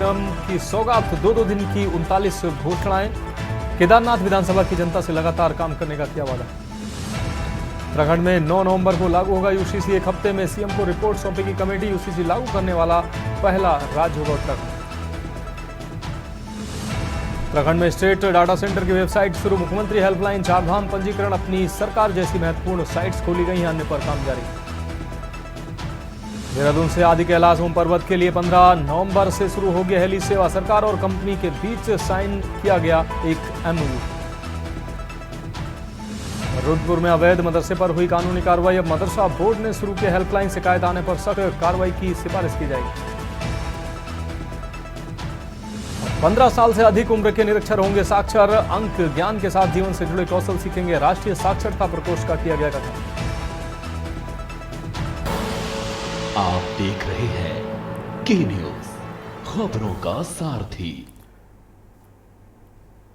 कार्यक्रम की सौगात 2 दिन की 39 घोषणाएं। केदारनाथ विधानसभा की जनता से लगातार काम करने का किया वादा। उत्तराखंड में 9 नवंबर को लागू होगा यूसीसी। एक हफ्ते में सीएम को रिपोर्ट सौंपेगी कमेटी। यूसीसी लागू करने वाला पहला राज्य होगा उत्तराखंड। उत्तराखंड में स्टेट डाटा सेंटर की वेबसाइट शुरू। मुख्यमंत्री हेल्पलाइन, चारधाम पंजीकरण, अपनी सरकार जैसी महत्वपूर्ण साइट्स खोली गई हैं, अन्य पर काम जारी। देहरादून से आदि कैलाश ओम पर्वत के लिए 15 नवंबर से शुरू होगी हेली सेवा। सरकार और कंपनी के बीच साइन किया गया एक एमओयू। रुद्रपुर में अवैध मदरसे पर हुई कानूनी कार्रवाई। अब मदरसा बोर्ड ने शुरू किया हेल्पलाइन। शिकायत आने पर सख्त कार्रवाई की सिफारिश की जाएगी। 15 साल से अधिक उम्र के निरक्षर होंगे साक्षर। अंक ज्ञान के साथ जीवन से जुड़े कौशल सीखेंगे। राष्ट्रीय साक्षरता प्रकोष्ठ का किया गया गठन। आप देख रहे हैं के न्यूज, खबरों का सारथी।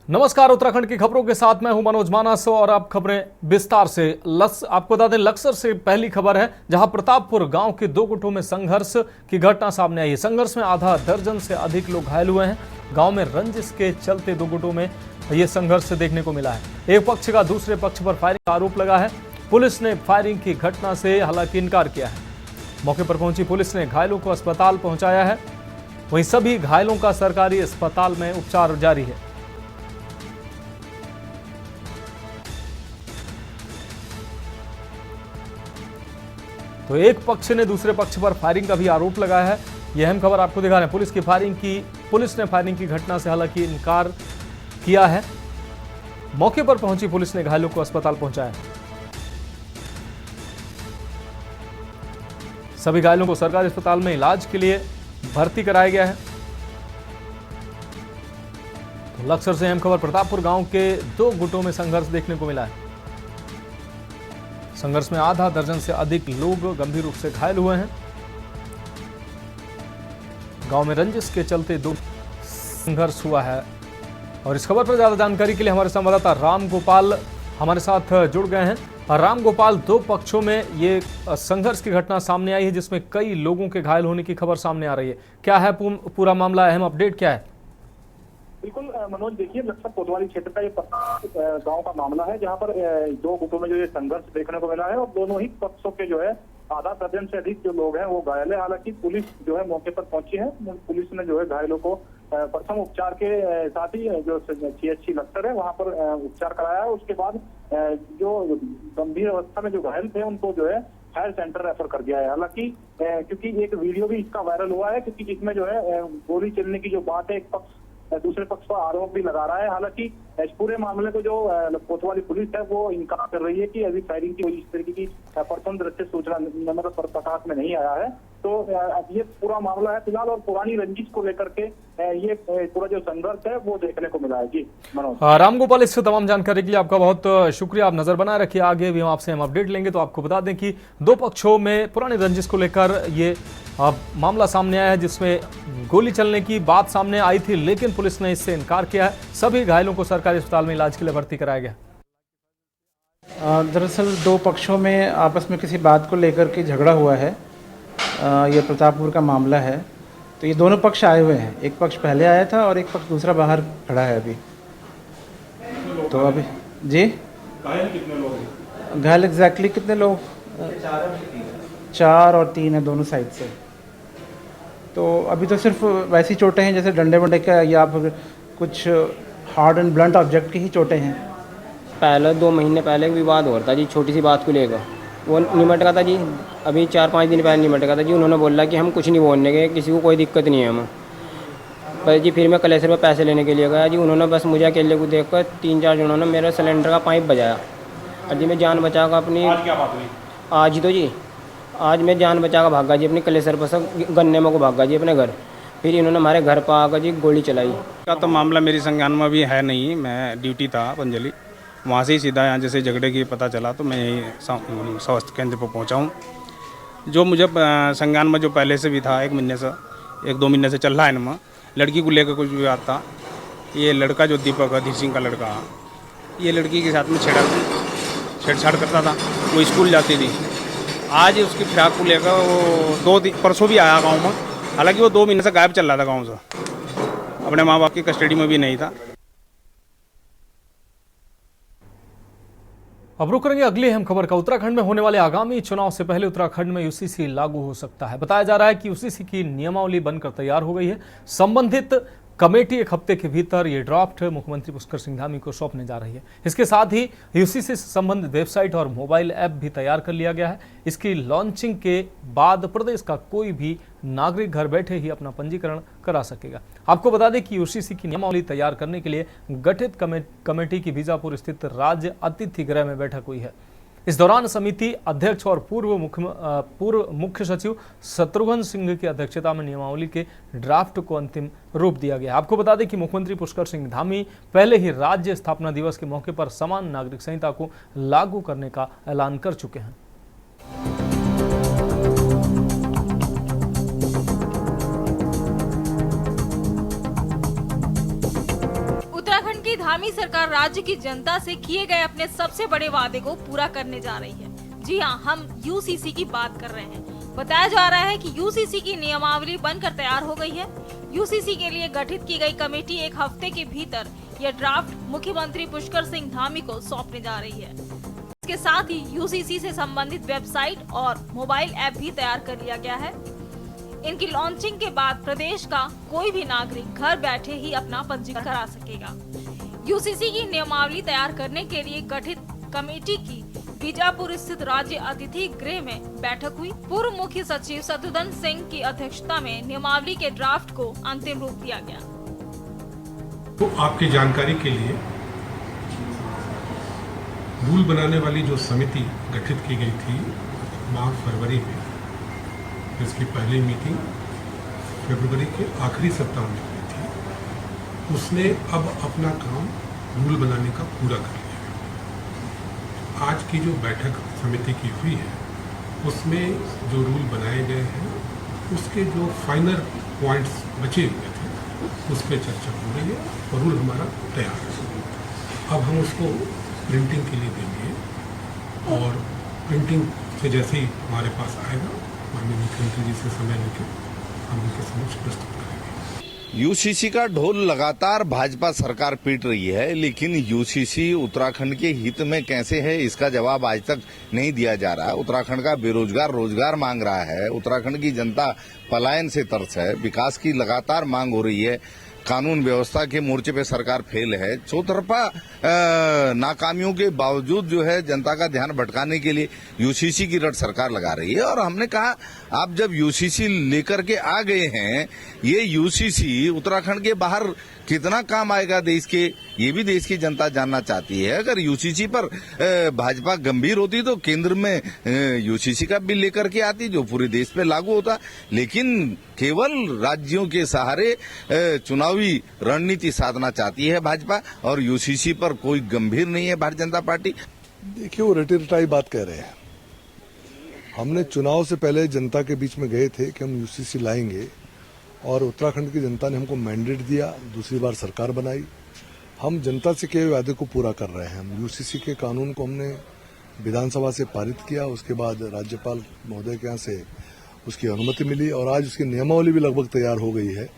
नमस्कार, उत्तराखंड की खबरों के साथ मैं हूं मनोज मानस और अब खबरें विस्तार से। आपको बता दें, लक्सर से पहली खबर है, जहां प्रतापपुर गांव के 2 गुटों में संघर्ष की घटना सामने आई है। संघर्ष में आधा दर्जन से अधिक लोग घायल हुए हैं। गांव में रंजिश के चलते 2 गुटों में यह संघर्ष देखने को मिला है। एक पक्ष का दूसरे पक्ष पर फायरिंग का आरोप लगा है। पुलिस ने फायरिंग की घटना से हालांकि इनकार किया है। मौके पर पहुंची पुलिस ने घायलों को अस्पताल पहुंचाया है। वहीं सभी घायलों का सरकारी अस्पताल में उपचार जारी है। तो एक पक्ष ने दूसरे पक्ष पर फायरिंग का भी आरोप लगाया है। यह अहम खबर आपको दिखा रहे हैं। पुलिस ने फायरिंग की घटना से हालांकि इनकार किया है। मौके पर पहुंची पुलिस ने घायलों को अस्पताल पहुंचाया। सभी घायलों को सरकारी अस्पताल में इलाज के लिए भर्ती कराया गया है। तो लक्सर से अहम खबर, प्रतापपुर गांव के 2 गुटों में संघर्ष देखने को मिला है। संघर्ष में आधा दर्जन से अधिक लोग गंभीर रूप से घायल हुए हैं। गांव में रंजिश के चलते 2 संघर्ष हुआ है। और इस खबर पर ज्यादा जानकारी के लिए हमारे संवाददाता राम गोपाल हमारे साथ जुड़ गए हैं। राम गोपाल, 2 पक्षों में ये संघर्ष की घटना सामने आई है, जिसमें कई लोगों के घायल होने की खबर सामने आ रही है। क्या है पूरा मामला, अहम अपडेट क्या है? बिल्कुल मनोज, देखिए, लक्सर कोतवाली क्षेत्र का ये गांव का मामला है, जहां पर 2 गुटों में जो ये संघर्ष देखने को मिला है और दोनों ही पक्षों के जो है आधा दर्जन से अधिक जो लोग हैं वो घायल है। हालांकि पुलिस जो है मौके पर पहुंची है। पुलिस ने जो है घायलों को प्रथम उपचार के साथ ही जो सीएचसी लक्सर है वहां पर उपचार कराया है। उसके बाद जो गंभीर अवस्था में जो घायल थे उनको जो है फायर सेंटर रेफर कर दिया है। हालांकि क्योंकि एक वीडियो भी इसका वायरल हुआ है, क्योंकि जिसमें जो है गोली चलने की जो बात है, एक पक्ष दूसरे पक्ष पर आरोप भी लगा रहा है। हालांकि इस पूरे मामले को जो कोतवाली पुलिस है वो इनकार कर रही है कि अभी फायरिंग की इस तरीके की प्रथम दृष्टि सूचना मतलब प्रकाश में नहीं आया है। तो ये पूरा मामला है फिलहाल, और पुरानी रंजिश को लेकर के ये पूरा जो संघर्ष है वो देखने को मिला है। जी मनोज। राम गोपाल, इस तमाम जानकारी के लिए आपका बहुत शुक्रिया। आप नजर बनाए रखिए, आगे भी हम अपडेट लेंगे। तो आपको बता दें कि 2 पक्षों में पुरानी रंजिश को लेकर ये मामला सामने आया है, जिसमें गोली चलने की बात सामने आई थी, लेकिन पुलिस ने इससे इनकार किया है। सभी घायलों को सरकारी अस्पताल में इलाज के लिए भर्ती कराया गया। दरअसल 2 पक्षों में आपस में किसी बात को लेकर के झगड़ा हुआ है। ये प्रतापपुर का मामला है। तो ये दोनों पक्ष आए हुए हैं। एक पक्ष पहले आया था और एक पक्ष दूसरा बाहर खड़ा है अभी। तो अभी जी घायल कितने लोग हैं? घायल एग्जैक्टली कितने लोग? 4 और 3 है दोनों साइड से। तो अभी तो सिर्फ वैसी चोटें हैं जैसे डंडे वंडे का या फिर कुछ हार्ड एंड ब्लंट ऑब्जेक्ट की ही चोटें हैं। पहले 2 महीने पहले विवाद हो रहा था जी, छोटी सी बात को लेकर। वो निमट गया था जी, अभी 4-5 दिन पहले निमट गया था जी। उन्होंने बोला कि हम कुछ नहीं बोलने के, किसी को कोई दिक्कत नहीं है हम। पर जी फिर मैं कलेक्टर में पैसे लेने के लिए गया जी। उन्होंने बस मुझे अकेले को देखकर 3-4 जनों ने मेरा सिलेंडर का पाइप बजाया। और जी मैं जान बचा कर अपनी आज क्या बात हुई? आज ही तो जी, आज मैं जान बचा कर भागा जी अपनी कलेसर पर सब गन्ने में को भागा जी अपने घर। फिर इन्होंने हमारे घर पर आकर जी गोली चलाई। का तो मामला मेरी संज्ञान में भी है नहीं। मैं ड्यूटी था पंजली, वहाँ से ही सीधा यहाँ जैसे झगड़े की पता चला तो मैं यही स्वास्थ्य केंद्र पर पहुँचा हूँ। जो मुझे संज्ञान में जो पहले से भी था, 1-2 महीने से चल रहा है इनमें, लड़की को लेकर कुछ विवाद था। ये लड़का जो दीपक अधीर सिंह का लड़का, ये लड़की के साथ में छेड़छाड़ करता था। वो स्कूल जाती थी। आज उसकी फिराक को लेकर वो परसों भी आया गांव में। हालांकि वो 2 महीने से गायब चल रहा था गांव से। अपने माँ बाप की कस्टडी में भी नहीं था। अब रुक करेंगे अगली अहम खबर का। उत्तराखंड में होने वाले आगामी चुनाव से पहले उत्तराखंड में यूसीसी लागू हो सकता है। बताया जा रहा है कि यूसीसी की नियमावली बनकर तैयार हो गई है। संबंधित कमेटी एक हफ्ते के भीतर ये ड्राफ्ट मुख्यमंत्री पुष्कर सिंह धामी को सौंपने जा रही है। इसके साथ ही यूसीसी से संबंधित वेबसाइट और मोबाइल ऐप भी तैयार कर लिया गया है। इसकी लॉन्चिंग के बाद प्रदेश का कोई भी नागरिक घर बैठे ही अपना पंजीकरण करा सकेगा। आपको बता दें कि यूसीसी की नियमावली तैयार करने के लिए गठित कमेटी की बीजापुर स्थित राज्य अतिथि गृह में बैठक हुई है। इस दौरान समिति अध्यक्ष और पूर्व मुख्य सचिव शत्रुघ्न सिंह की अध्यक्षता में नियमावली के ड्राफ्ट को अंतिम रूप दिया गया। आपको बता दें कि मुख्यमंत्री पुष्कर सिंह धामी पहले ही राज्य स्थापना दिवस के मौके पर समान नागरिक संहिता को लागू करने का ऐलान कर चुके हैं। उत्तराखंड की धामी सरकार राज्य की जनता से किए गए अपने सबसे बड़े वादे को पूरा करने जा रही है। जी हां, हम यूसीसी की बात कर रहे हैं। बताया जा रहा है कि यूसीसी की नियमावली बनकर तैयार हो गई है। यूसीसी के लिए गठित की गई कमेटी एक हफ्ते के भीतर यह ड्राफ्ट मुख्यमंत्री पुष्कर सिंह धामी को सौंपने जा रही है। इसके साथ ही यूसीसी से संबंधित वेबसाइट और मोबाइल ऐप भी तैयार कर लिया गया है। इनकी लॉन्चिंग के बाद प्रदेश का कोई भी नागरिक घर बैठे ही अपना पंजीकरण करा सकेगा। यूसीसी की नियमावली तैयार करने के लिए गठित कमेटी की बीजापुर स्थित राज्य अतिथि गृह में बैठक हुई। पूर्व मुख्य सचिव शत्रुघ्न सिंह की अध्यक्षता में नियमावली के ड्राफ्ट को अंतिम रूप दिया गया। तो आपकी जानकारी के लिए रूल बनाने वाली जो समिति गठित की गई थी मार्च फरवरी में, जिसकी पहली मीटिंग फरवरी के आखिरी सप्ताह में हुई थी, उसने अब अपना काम रूल बनाने का पूरा कर लिया। आज की जो बैठक समिति की हुई है उसमें जो रूल बनाए गए हैं उसके जो फाइनल पॉइंट्स बचे हुए थे उस पर चर्चा हो रही है और रूल हमारा तैयार है। अब हम उसको प्रिंटिंग के लिए देंगे और प्रिंटिंग से जैसे ही हमारे पास आएगा माननीय मुख्यमंत्री जी से समय लेकर हम उनके समक्ष प्रस्तुत करेंगे। यूसीसी का ढोल लगातार भाजपा सरकार पीट रही है, लेकिन यूसीसी उत्तराखंड के हित में कैसे है इसका जवाब आज तक नहीं दिया जा रहा। उत्तराखंड का बेरोजगार रोजगार मांग रहा है, उत्तराखंड की जनता पलायन से तरस है, विकास की लगातार मांग हो रही है, कानून व्यवस्था के मोर्चे पे सरकार फेल है। चौतरफा नाकामियों के बावजूद जो है जनता का ध्यान भटकाने के लिए यूसीसी की रट सरकार लगा रही है। और हमने कहा आप जब यूसीसी लेकर के आ गए हैं, ये यूसीसी उत्तराखंड के बाहर कितना काम आएगा देश के, ये भी देश की जनता जानना चाहती है। अगर यूसीसी पर भाजपा गंभीर होती तो केंद्र में यूसीसी का बिल लेकर के आती जो पूरे देश पे लागू होता, लेकिन केवल राज्यों के सहारे चुनावी रणनीति साधना चाहती है भाजपा और यूसीसी पर कोई गंभीर नहीं है भारतीय जनता पार्टी। देखिए, वो रटी रटाई बात कह रहे हैं। हमने चुनाव से पहले जनता के बीच में गए थे कि हम यूसीसी लाएंगे और उत्तराखंड की जनता ने हमको मैंडेट दिया, दूसरी बार सरकार बनाई। हम जनता से किए वादे को पूरा कर रहे हैं। हम यूसीसी के कानून को हमने विधानसभा से पारित किया, उसके बाद राज्यपाल महोदय के यहाँ से उसकी अनुमति मिली और आज उसकी नियमावली भी लगभग तैयार हो गई है।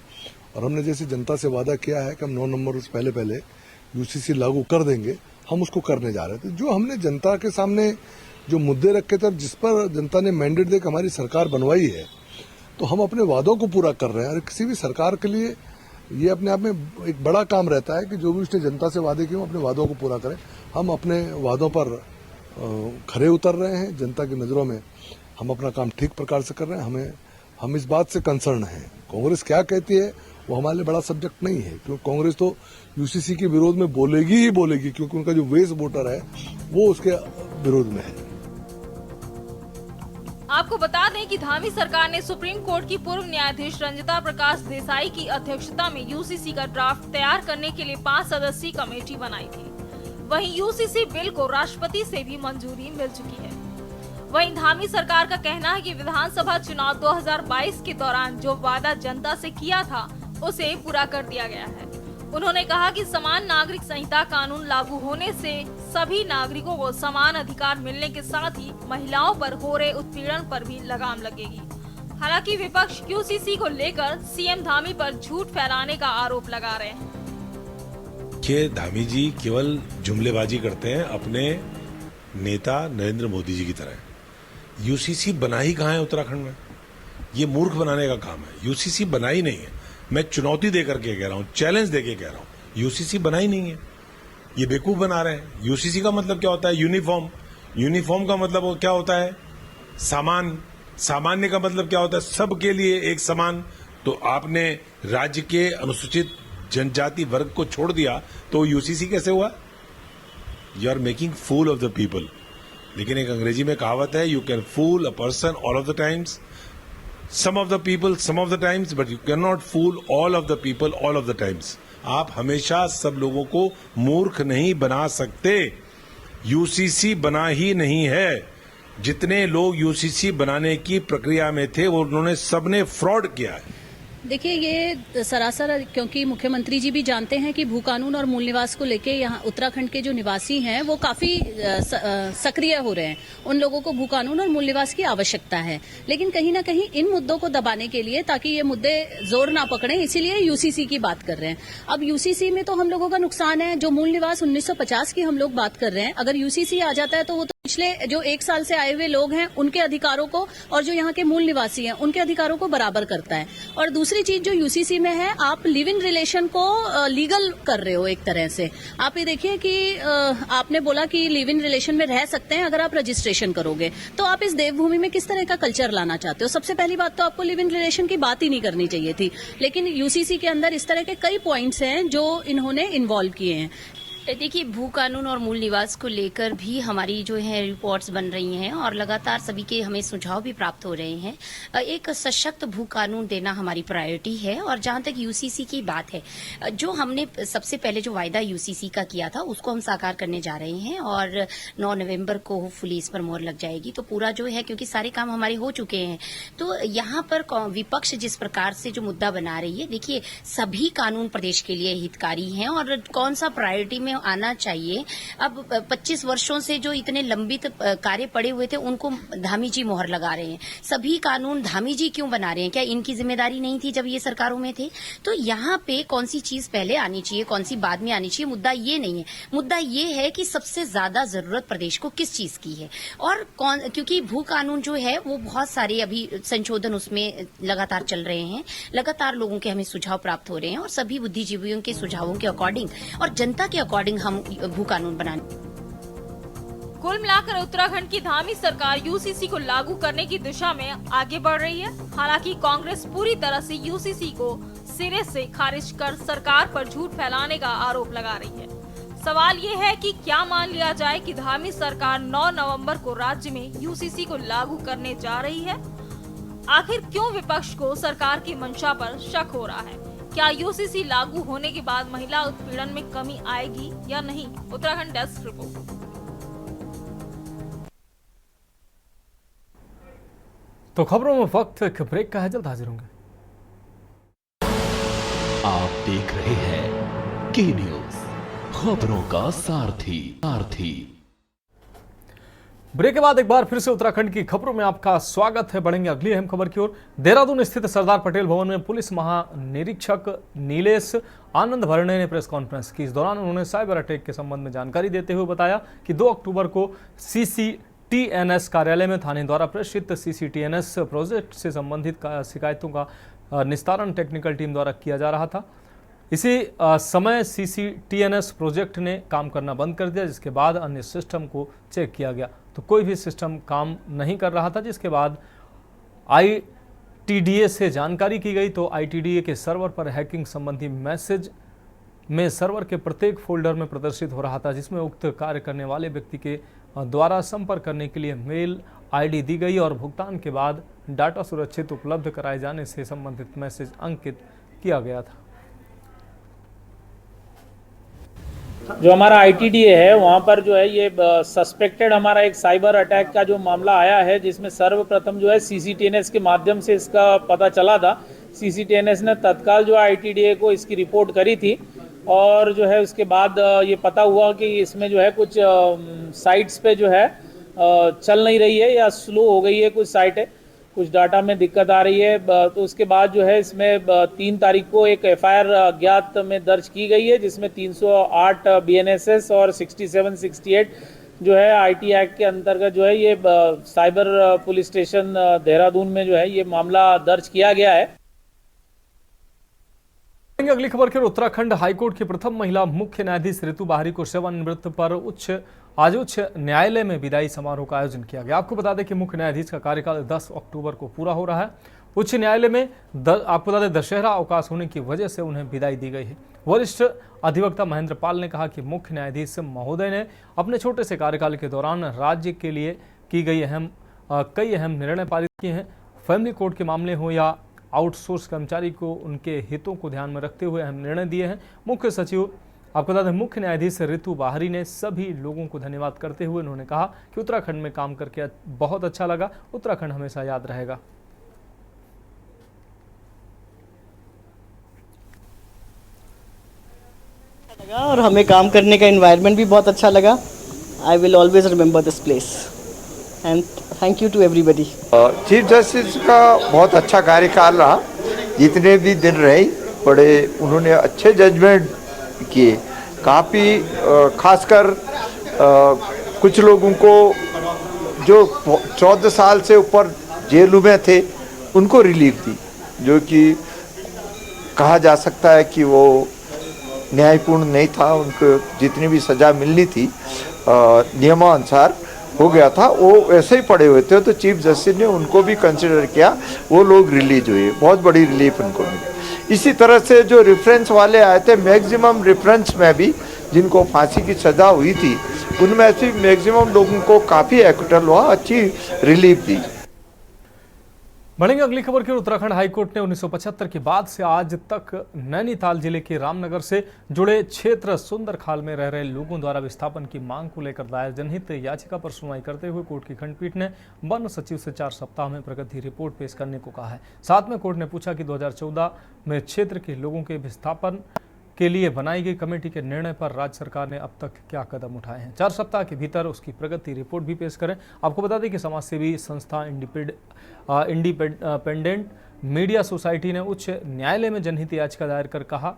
और हमने जैसे जनता से वादा किया है कि हम 9 नवंबर से पहले यूसीसी लागू कर देंगे, हम उसको करने जा रहे थे। जो हमने जनता के सामने जो मुद्दे रखे थे, जिस पर जनता ने मैंडेट देकर हमारी सरकार बनवाई है, तो हम अपने वादों को पूरा कर रहे हैं। और किसी भी सरकार के लिए ये अपने आप में एक बड़ा काम रहता है कि जो भी उसने जनता से वादे किए अपने वादों को पूरा करें। हम अपने वादों पर खरे उतर रहे हैं। जनता की नज़रों में हम अपना काम ठीक प्रकार से कर रहे हैं। हम इस बात से कंसर्न हैं। कांग्रेस क्या कहती है वो हमारे लिए बड़ा सब्जेक्ट नहीं है, क्योंकि कांग्रेस तो यूसीसी के विरोध में बोलेगी ही बोलेगी, क्योंकि उनका जो बेस वोटर है वो उसके विरोध में है। आपको बता दें कि धामी सरकार ने सुप्रीम कोर्ट की पूर्व न्यायाधीश रंजिता प्रकाश देसाई की अध्यक्षता में यूसीसी का ड्राफ्ट तैयार करने के लिए 5 सदस्यीय कमेटी बनाई थी। वहीं यूसीसी बिल को राष्ट्रपति से भी मंजूरी मिल चुकी है। वहीं धामी सरकार का कहना है कि विधानसभा चुनाव 2022 के दौरान जो वादा जनता से किया था उसे पूरा कर दिया गया है। उन्होंने कहा कि समान नागरिक संहिता कानून लागू होने से सभी नागरिकों को समान अधिकार मिलने के साथ ही महिलाओं पर हो रहे उत्पीड़न पर भी लगाम लगेगी। हालांकि विपक्ष यूसीसी को लेकर सीएम धामी पर झूठ फैलाने का आरोप लगा रहे हैं। कि धामी जी केवल जुमलेबाजी करते हैं अपने नेता नरेंद्र मोदी जी की तरह। यूसीसी बना ही कहाँ है उत्तराखंड में? ये मूर्ख बनाने का काम है। यूसीसी बना ही नहीं है। मैं चुनौती दे करके कह रहा हूं, चैलेंज देके कह रहा हूं, यूसीसी बना ही नहीं है। ये बेवकूफ बना रहे हैं। यूसीसी का मतलब क्या होता है? यूनिफॉर्म। यूनिफॉर्म का मतलब क्या होता है? सामान। सामान्य का मतलब क्या होता है? सबके लिए एक समान। तो आपने राज्य के अनुसूचित जनजाति वर्ग को छोड़ दिया तो यूसीसी कैसे हुआ? You are making fool of the people. लेकिन एक अंग्रेजी में कहावत है, you can fool a person all of the times, some of the people some of the times, but you can not fool all of the people all of the times. आप हमेशा सब लोगों को मूर्ख नहीं बना सकते। यूसीसी बना ही नहीं है। जितने लोग यूसीसी बनाने की प्रक्रिया में थे वो उन्होंने सबने फ्रॉड किया है। देखिए, ये सरासर, क्योंकि मुख्यमंत्री जी भी जानते हैं कि भू कानून और मूल निवास को लेके यहाँ उत्तराखंड के जो निवासी हैं वो काफी सक्रिय हो रहे हैं। उन लोगों को भू कानून और मूल निवास की आवश्यकता है, लेकिन कहीं ना कहीं इन मुद्दों को दबाने के लिए, ताकि ये मुद्दे जोर ना पकड़े, इसीलिए यूसीसी की बात कर रहे हैं। अब यूसीसी में तो हम लोगों का नुकसान है। जो मूल निवास 1950 की हम लोग बात कर रहे हैं, अगर यूसीसी आ जाता है तो वो तो पिछले जो 1 साल से आए हुए लोग हैं उनके अधिकारों को, और जो यहाँ के मूल निवासी हैं उनके अधिकारों को बराबर करता है। और दूसरी चीज जो यूसीसी में है, आप लिव इन रिलेशन को लीगल कर रहे हो एक तरह से। आप ये देखिए कि आपने बोला कि लिव इन रिलेशन में रह सकते हैं अगर आप रजिस्ट्रेशन करोगे, तो आप इस देवभूमि में किस तरह का कल्चर लाना चाहते हो? सबसे पहली बात तो आपको लिव इन रिलेशन की बात ही नहीं करनी चाहिए थी। लेकिन यूसीसी के अंदर इस तरह के कई पॉइंट्स हैं जो इन्होंने इन्वॉल्व किए हैं। देखिए, भू कानून और मूल निवास को लेकर भी हमारी जो है रिपोर्ट्स बन रही हैं और लगातार सभी के हमें सुझाव भी प्राप्त हो रहे हैं। एक सशक्त भू कानून देना हमारी प्रायोरिटी है। और जहां तक यूसीसी की बात है, जो हमने सबसे पहले जो वायदा यूसीसी का किया था उसको हम साकार करने जा रहे हैं और 9 नवंबर को होपफुली इस पर मोहर लग जाएगी। तो पूरा जो है, क्योंकि सारे काम हमारे हो चुके हैं, तो यहाँ पर विपक्ष जिस प्रकार से जो मुद्दा बना रही है, देखिए सभी कानून प्रदेश के लिए हितकारी हैं और कौन सा प्रायोरिटी में आना चाहिए। अब 25 वर्षों से जो इतने लंबित कार्य पड़े हुए थे उनको धामी जी मोहर लगा रहे हैं। सभी कानून धामी जी क्यों बना रहे हैं? क्या इनकी जिम्मेदारी नहीं थी जब ये सरकारों में थे? तो यहाँ पे कौन सी चीज पहले आनी चाहिए, कौन सी बाद में आनी चाहिए, मुद्दा ये नहीं है। मुद्दा ये है कि सबसे ज्यादा जरूरत प्रदेश को किस चीज की है और कौन, क्योंकि भू कानून जो है वो बहुत सारे अभी संशोधन उसमें लगातार चल रहे हैं, लगातार लोगों के हमें सुझाव प्राप्त हो रहे हैं और सभी बुद्धिजीवियों के सुझावों के अकॉर्डिंग और जनता के अकॉर्डिंग हम भू कानून बनाने। कुल मिलाकर उत्तराखंड की धामी सरकार यूसीसी को लागू करने की दिशा में आगे बढ़ रही है। हालांकि कांग्रेस पूरी तरह से यूसीसी को सिरे से खारिज कर सरकार पर झूठ फैलाने का आरोप लगा रही है। सवाल ये है कि क्या मान लिया जाए कि धामी सरकार 9 नवंबर को राज्य में यूसीसी को लागू करने जा रही है? आखिर क्यों विपक्ष को सरकार की मंशा पर शक हो रहा है? क्या यूसीसी लागू होने के बाद महिला उत्पीड़न में कमी आएगी या नहीं? Uttarakhand desk report. तो खबरों में वक्त एक ब्रेक का है, जल्द हाजिर होंगे। आप देख रहे हैं के न्यूज, खबरों का सारथी। ब्रेक के बाद एक बार फिर से उत्तराखंड की खबरों में आपका स्वागत है। बढ़ेंगे अगली अहम खबर की ओर। देहरादून स्थित सरदार पटेल भवन में पुलिस महानिरीक्षक नीलेश आनंद भरणे ने प्रेस कॉन्फ्रेंस की। इस दौरान उन्होंने साइबर अटैक के संबंध में जानकारी देते हुए बताया कि 2 अक्टूबर को CCTNS कार्यालय में थाने द्वारा प्रेषित CCTNS प्रोजेक्ट से संबंधित शिकायतों का निस्तारण टेक्निकल टीम द्वारा किया जा रहा था। इसी समय CCTNS प्रोजेक्ट ने काम करना बंद कर दिया, जिसके बाद अन्य सिस्टम को चेक किया गया तो कोई भी सिस्टम काम नहीं कर रहा था। जिसके बाद ITDA से जानकारी की गई तो ITDA के सर्वर पर हैकिंग संबंधी मैसेज में सर्वर के प्रत्येक फोल्डर में प्रदर्शित हो रहा था, जिसमें उक्त कार्य करने वाले व्यक्ति के द्वारा संपर्क करने के लिए मेल ID दी गई और भुगतान के बाद डाटा सुरक्षित उपलब्ध कराए जाने से संबंधित मैसेज अंकित किया गया था। जो हमारा ITDA है वहाँ पर जो है ये सस्पेक्टेड हमारा एक साइबर अटैक का जो मामला आया है, जिसमें सर्वप्रथम जो है CCTNS के माध्यम से इसका पता चला था। CCTNS ने तत्काल जो ITDA को इसकी रिपोर्ट करी थी और जो है उसके बाद ये पता हुआ कि इसमें जो है कुछ साइट्स पे जो है चल नहीं रही है या स्लो हो गई है कुछ साइटें। कुछ डाटा में दिक्कत आ रही है। तो उसके बाद जो है इसमें 3 तारीख को एक FIR अज्ञात में दर्ज की गई है, जिसमें 308 BNSS और 6768 जो है IT एक्ट के अंतर्गत जो है ये साइबर पुलिस स्टेशन देहरादून में जो है ये मामला दर्ज किया गया है। अगली खबर के उत्तराखंड हाईकोर्ट की प्रथम महिला मुख्य न्यायाधीश ऋतु बाहरी को सेवानिवृत्त पर आज उच्च न्यायालय में विदाई समारोह का आयोजन किया गया। आपको बता दें कि मुख्य न्यायाधीश का कार्यकाल 10 अक्टूबर को पूरा हो रहा है। उच्च न्यायालय में आपको बता दें दशहरा अवकाश होने की वजह से उन्हें विदाई दी गई है। वरिष्ठ अधिवक्ता महेंद्र पाल ने कहा कि मुख्य न्यायाधीश महोदय ने अपने छोटे से कार्यकाल के दौरान राज्य के लिए की गई कई अहम निर्णय पारित किए हैं। फैमिली कोर्ट के मामले हो या आउटसोर्स कर्मचारी को उनके हितों को ध्यान में रखते हुए अहम निर्णय दिए हैं। मुख्य सचिव आपको बता दें मुख्य न्यायाधीश ऋतु बाहरी ने सभी लोगों को धन्यवाद करते हुए उन्होंने कहा कि उत्तराखंड में काम करके बहुत अच्छा लगा, उत्तराखंड हमेशा याद रहेगा। और हमें काम करने का एनवायरनमेंट भी बहुत अच्छा लगा। I will always remember this place and thank you to everybody. Chief justice का बहुत अच्छा कार्यकाल रहा, जितने भी दिन रहे बड़े उन्होंने अच्छे जजमेंट किए। काफ़ी खासकर कुछ लोगों को जो 14 साल से ऊपर जेलों में थे उनको रिलीफ दी, जो कि कहा जा सकता है कि वो न्यायपूर्ण नहीं था। उनको जितनी भी सज़ा मिलनी थी नियमानुसार हो गया था, वो ऐसे ही पड़े हुए थे। तो चीफ जस्टिस ने उनको भी कंसिडर किया, वो लोग रिलीज हुए, बहुत बड़ी रिलीफ उनको मिली। इसी तरह से जो रेफरेंस वाले आए थे, मैक्सिमम रेफरेंस में भी जिनको फांसी की सज़ा हुई थी उनमें से मैक्सिमम लोगों को काफ़ी एक्विटल हुआ, अच्छी रिलीफ दी। बढ़ेंगे अगली खबर की। उत्तराखंड हाईकोर्ट ने 1975 के बाद से आज तक नैनीताल जिले के रामनगर से जुड़े क्षेत्र सुंदरखाल में रह रहे लोगों द्वारा विस्थापन की मांग को लेकर दायर जनहित याचिका पर सुनवाई करते हुए कोर्ट की खंडपीठ ने वन सचिव से 4 सप्ताह में प्रगति रिपोर्ट पेश करने को कहा है। साथ में कोर्ट ने पूछा कि 2014 में क्षेत्र के लोगों के विस्थापन के लिए बनाई गई कमेटी के निर्णय पर राज्य सरकार ने अब तक क्या कदम उठाए हैं। 4 सप्ताह के भीतर उसकी प्रगति रिपोर्ट भी पेश करें। आपको बता दें कि समाजसेवी संस्था इंडिपेंडेंट मीडिया सोसाइटी ने उच्च न्यायालय में जनहित याचिका दायर कर कहा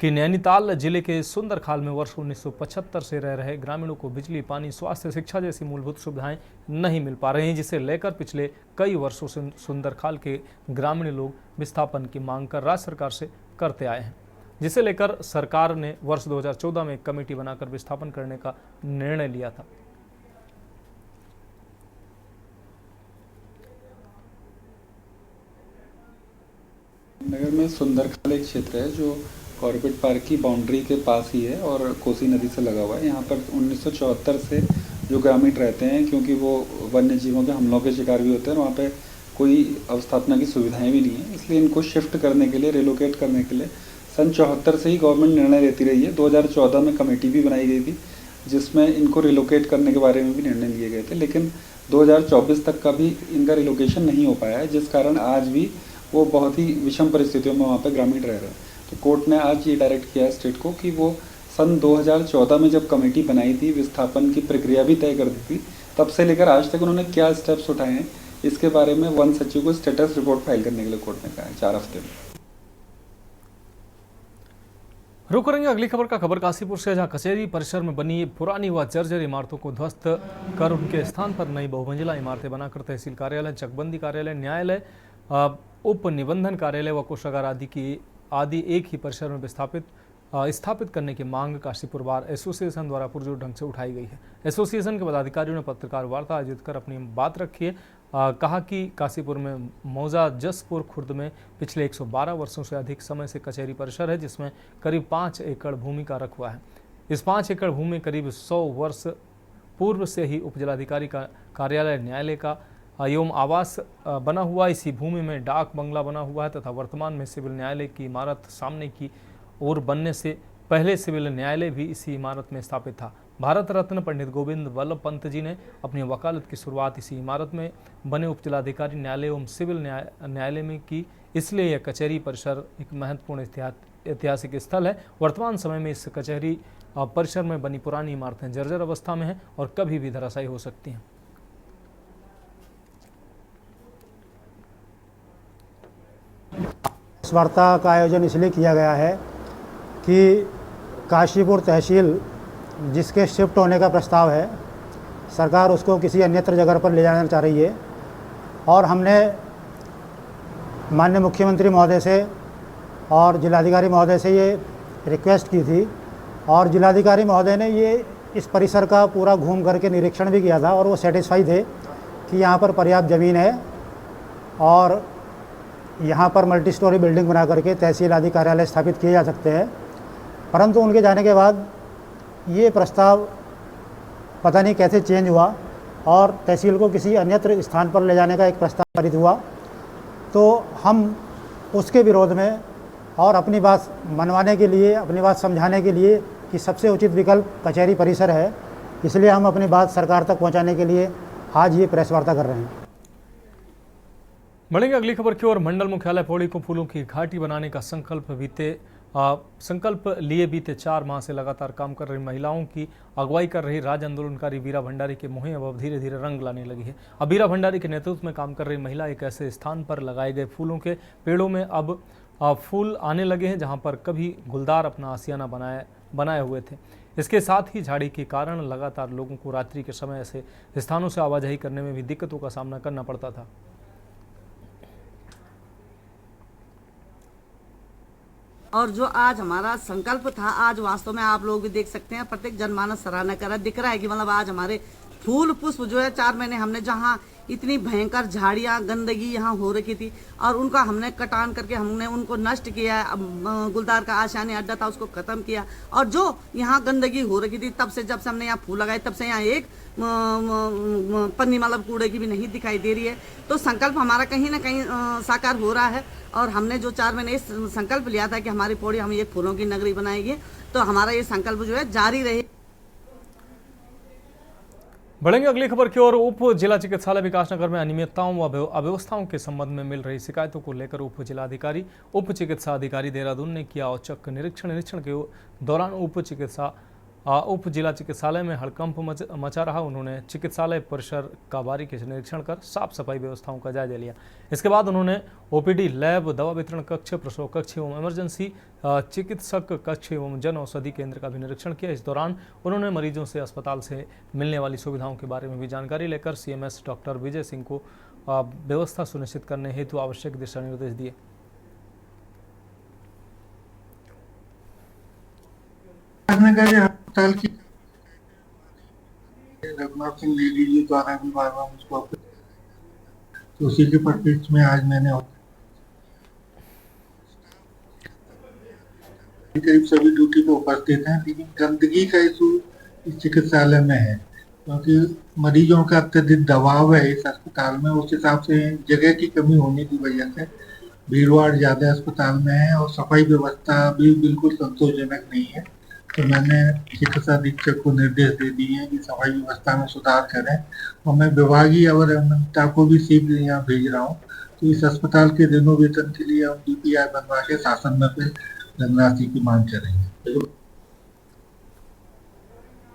कि नैनीताल जिले के सुंदरखाल में वर्ष 1975 से रह रहे ग्रामीणों को बिजली, पानी, स्वास्थ्य, शिक्षा जैसी मूलभूत सुविधाएं नहीं मिल पा रही हैं, जिसे लेकर पिछले कई वर्षों से सुंदरखाल के ग्रामीण लोग विस्थापन की मांग कर राज्य सरकार से करते आए हैं, जिसे लेकर सरकार ने वर्ष 2014 में एक कमेटी बनाकर विस्थापन करने का निर्णय लिया था। नगर में सुंदरखाल एक क्षेत्र है जो कॉर्बेट पार्क की बाउंड्री के पास ही है और कोसी नदी से लगा हुआ है। यहाँ पर 1974 से जो ग्रामीण रहते हैं, क्योंकि वो वन्य जीवों के हमलों के शिकार भी होते हैं, वहाँ पे कोई अवस्थापना की सुविधाएं भी नहीं है, इसलिए इनको शिफ्ट करने के लिए, रिलोकेट करने के लिए सन 74 से ही गवर्नमेंट निर्णय लेती रही है। 2014 में कमेटी भी बनाई गई थी जिसमें इनको रिलोकेट करने के बारे में भी निर्णय लिए गए थे, लेकिन 2024 तक का भी इनका रिलोकेशन नहीं हो पाया है, जिस कारण आज भी वो बहुत ही विषम परिस्थितियों में वहाँ पे ग्रामीण रह रहे हैं। तो कोर्ट ने आज ये डायरेक्ट किया है स्टेट को कि वो सन 2014 में जब कमेटी बनाई थी, विस्थापन की प्रक्रिया भी तय कर दी थी, तब से लेकर आज तक उन्होंने क्या स्टेप्स उठाए हैं इसके बारे में वन सचिव को स्टेटस रिपोर्ट फाइल करने के लिए कोर्ट ने कहा है 4 हफ्ते में। रुक करेंगे अगली खबर का। खबर काशीपुर से, जहां कचहरी परिसर में बनी पुरानी व जर्जर इमारतों को ध्वस्त कर उनके स्थान पर नई बहुमंजिला इमारतें बनाकर तहसील कार्यालय, चकबंदी कार्यालय, न्यायालय, उप निबंधन कार्यालय व कोषागार आदि एक ही परिसर में स्थापित करने की मांग काशीपुर बार एसोसिएशन द्वारा पुरजोर ढंग से उठाई गई है। एसोसिएशन के पदाधिकारियों ने पत्रकार वार्ता आयोजित कर अपनी बात रखी है। कहा कि काशीपुर में मौजा जसपुर खुर्द में पिछले 112 वर्षों से अधिक समय से कचहरी परिसर है, जिसमें करीब 5 एकड़ भूमि का रकबा है। इस 5 एकड़ भूमि में करीब 100 वर्ष पूर्व से ही उपजिलाधिकारी का कार्यालय, न्यायालय का एवं आवास बना हुआ। इसी भूमि में डाक बंगला बना हुआ है तथा वर्तमान में सिविल न्यायालय की इमारत सामने की ओर बनने से पहले सिविल न्यायालय भी इसी इमारत में स्थापित था। भारत रत्न पंडित गोविंद वल्लभ पंत जी ने अपनी वकालत की शुरुआत इसी इमारत में बने उपजिलाधिकारी न्यायालय एवं सिविल न्यायालय में की, इसलिए यह कचहरी परिसर एक महत्वपूर्ण ऐतिहासिक स्थल है। वर्तमान समय में इस कचहरी परिसर में बनी पुरानी इमारतें जर्जर अवस्था में हैं और कभी भी धराशायी हो सकती हैं। इस वार्ता का आयोजन इसलिए किया गया है कि काशीपुर तहसील जिसके शिफ्ट होने का प्रस्ताव है, सरकार उसको किसी अन्यत्र जगह पर ले जाना चाह रही है और हमने माननीय मुख्यमंत्री महोदय से और जिलाधिकारी महोदय से ये रिक्वेस्ट की थी और जिलाधिकारी महोदय ने ये इस परिसर का पूरा घूम करके निरीक्षण भी किया था और वो सेटिस्फाई थे कि यहाँ पर पर्याप्त ज़मीन है और यहाँ पर मल्टी स्टोरी बिल्डिंग बना करके तहसील आदि कार्यालय स्थापित किए जा सकते हैं। परंतु उनके जाने के बाद ये प्रस्ताव पता नहीं कैसे चेंज हुआ और तहसील को किसी अन्यत्र स्थान पर ले जाने का एक प्रस्ताव पारित हुआ, तो हम उसके विरोध में और अपनी बात मनवाने के लिए, अपनी बात समझाने के लिए कि सबसे उचित विकल्प कचहरी परिसर है, इसलिए हम अपनी बात सरकार तक पहुंचाने के लिए आज ये प्रेस वार्ता कर रहे हैं। बढ़ेंगे अगली खबर की ओर। मंडल मुख्यालय पौड़ी को फूलों की घाटी बनाने का संकल्प लिए बीते 4 माह से लगातार काम कर रही महिलाओं की अगुवाई कर रही राज्य आंदोलनकारी बीरा भंडारी की मुहिम अब धीरे धीरे रंग लाने लगी है। अब बीरा भंडारी के नेतृत्व में काम कर रही महिला एक ऐसे स्थान पर लगाए गए फूलों के पेड़ों में अब फूल आने लगे हैं जहां पर कभी गुलदार अपना आसियाना बनाए हुए थे। इसके साथ ही झाड़ी के कारण लगातार लोगों को रात्रि के समय ऐसे स्थानों से आवाजाही करने में भी दिक्कतों का सामना करना पड़ता था। और जो आज हमारा संकल्प था, आज वास्तव में आप लोग भी देख सकते हैं, प्रत्येक जनमानस सराहना कर रहा दिख रहा है कि मतलब आज हमारे फूल पुष्प जो है 4 महीने हमने जहाँ इतनी भयंकर झाड़ियाँ गंदगी यहाँ हो रखी थी और उनका हमने कटान करके हमने उनको नष्ट किया है। गुलदार का आशानी अड्डा था उसको ख़त्म किया और जो यहाँ गंदगी हो रखी थी तब से जब से हमने यहाँ फूल लगाए तब से यहाँ एक पन्नी मतलब कूड़े की भी नहीं दिखाई दे रही है। तो संकल्प हमारा कहीं ना कहीं साकार हो रहा है और हमने जो 4 महीने संकल्प लिया था कि हमारी पौड़ी हम एक फूलों की नगरी बनाएंगे, तो हमारा ये संकल्प जो है जारी रहे। बढ़ेंगे अगली खबर की ओर। उप जिला चिकित्सालय विकासनगर में अनियमितताओं व अव्यवस्थाओं के संबंध में मिल रही शिकायतों को लेकर उप चिकित्सा अधिकारी देहरादून ने किया औचक निरीक्षण के दौरान उप जिला चिकित्सालय में हड़कंप मचा रहा। उन्होंने चिकित्सालय परिसर का बारीकी से निरीक्षण कर साफ सफाई व्यवस्थाओं का जायजा लिया। इसके बाद उन्होंने ओपीडी, लैब, दवा वितरण कक्ष, प्रसव कक्ष एवं इमरजेंसी चिकित्सक कक्ष एवं जन औषधि केंद्र का भी निरीक्षण किया। इस दौरान उन्होंने मरीजों से अस्पताल से मिलने वाली सुविधाओं के बारे में भी जानकारी लेकर CMS डॉक्टर विजय सिंह को व्यवस्था सुनिश्चित करने हेतु आवश्यक दिशा निर्देश दिए। अस्पताल की रघुनाथ सिंह लेडी जी द्वारा भी बार बार मुझको तो उसी के परिप्रेक्ष्य में आज मैंने करीब सभी ड्यूटी पे उपस्थित हैं, लेकिन गंदगी का इशू इस चिकित्सालय में है क्योंकि मरीजों का अत्यधिक दबाव है इस अस्पताल में। उस हिसाब से जगह की कमी होने की वजह से भीड़ भाड़ ज्यादा अस्पताल में है और सफाई व्यवस्था भी बिल्कुल संतोषजनक नहीं है। तो मैंने चिकित्सा अधीक्षक को निर्देश दे दिए हैं कि सफाई व्यवस्था में सुधार करें और मैं विभागीय अवैधता को भी शीघ्र यहाँ भेज रहा हूँ। तो इस अस्पताल के रिनोवेशन के लिए हम DPR बनवा के शासन में फिर धनराशि की मांग करेंगे।